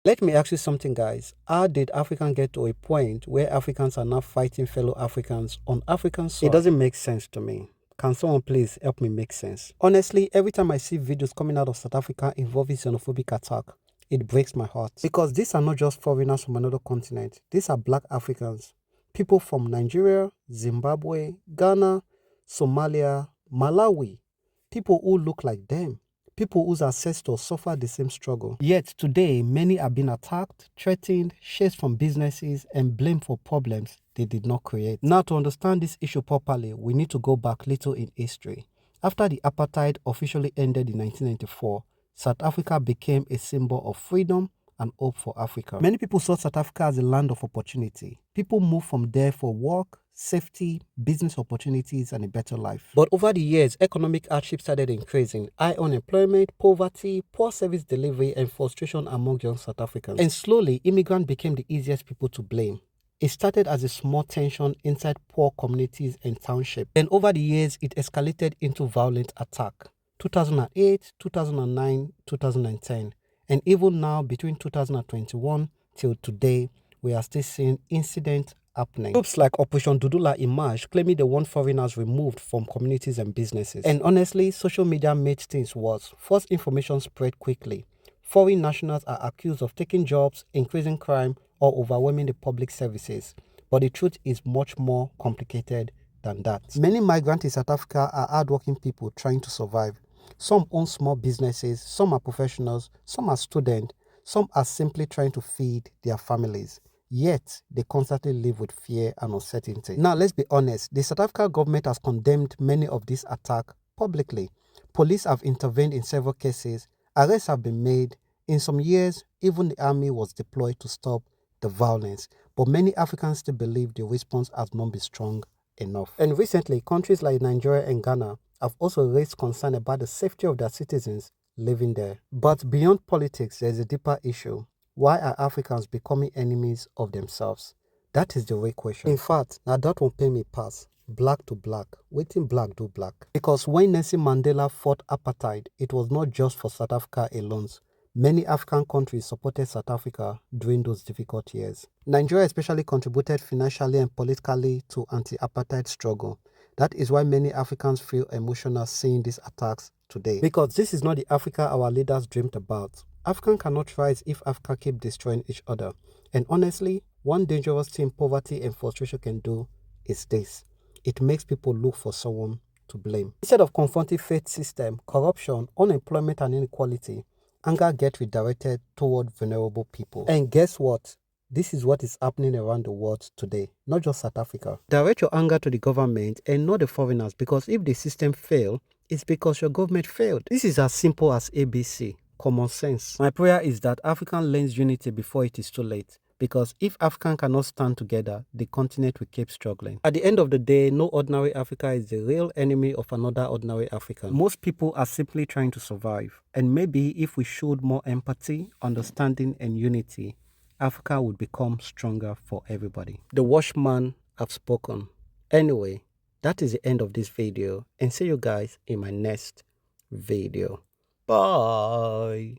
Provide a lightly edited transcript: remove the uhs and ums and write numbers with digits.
Let me ask you something, guys. How did Africans get to a point where Africans are now fighting fellow Africans on African soil? It doesn't make sense to me. Can someone please help me make sense? Honestly, every time I see videos coming out of South Africa involving xenophobic attack, it breaks my heart. Because these are not just foreigners from another continent. These are black Africans. People from Nigeria, Zimbabwe, Ghana, Somalia, Malawi. People who look like them. People whose ancestors suffered the same struggle. Yet today, many are being attacked, threatened, chased from businesses, and blamed for problems they did not create. Now, to understand this issue properly, we need to go back little in history. After the apartheid officially ended in 1994, South Africa became a symbol of freedom and hope for Africa. Many people saw South Africa as a land of opportunity. People moved from there for work, safety, business opportunities, and a better life. But over the years, economic hardship started increasing. High unemployment, poverty, poor service delivery, and frustration among young South Africans. And slowly, immigrants became the easiest people to blame. It started as a small tension inside poor communities and townships. And over the years, it escalated into violent attack. 2008, 2009, 2010. And even now, between 2021 till today, we are still seeing incidents happening. Groups like Operation Dudula emerged, claiming they want foreigners removed from communities and businesses. And honestly, social media made things worse. False information spread quickly. Foreign nationals are accused of taking jobs, increasing crime, or overwhelming the public services. But the truth is much more complicated than that. Many migrants in South Africa are hardworking people trying to survive. Some own small businesses, some are professionals, some are students, some are simply trying to feed their families. Yet, they constantly live with fear and uncertainty. Now, let's be honest, the South African government has condemned many of these attacks publicly. Police have intervened in several cases, arrests have been made. In some years, even the army was deployed to stop the violence. But many Africans still believe the response has not been strong enough. And recently, countries like Nigeria and Ghana have also raised concern about the safety of their citizens living there. But beyond politics, there is a deeper issue. Why are Africans becoming enemies of themselves? That is the real question. In fact, now that won't pay me pass. Black to black, waiting black do black. Because when Nelson Mandela fought apartheid, it was not just for South Africa alone. Many African countries supported South Africa during those difficult years. Nigeria especially contributed financially and politically to anti-apartheid struggle. That is why many Africans feel emotional seeing these attacks today. Because this is not the Africa our leaders dreamed about. Africa cannot rise if Africa keep destroying each other. And honestly, one dangerous thing poverty and frustration can do is this. It makes people look for someone to blame. Instead of confronting faith system, corruption, unemployment, and inequality, anger gets redirected toward vulnerable people. And guess what? This is what is happening around the world today, not just South Africa. Direct your anger to the government and not the foreigners, because if the system fails, it's because your government failed. This is as simple as ABC, common sense. My prayer is that Africa learns unity before it is too late. Because if Africa cannot stand together, the continent will keep struggling. At the end of the day, no ordinary Africa is the real enemy of another ordinary African. Most people are simply trying to survive. And maybe if we showed more empathy, understanding, and unity, Africa would become stronger for everybody. The watchman have spoken. Anyway, that is the end of this video, and see you guys in my next video. Bye.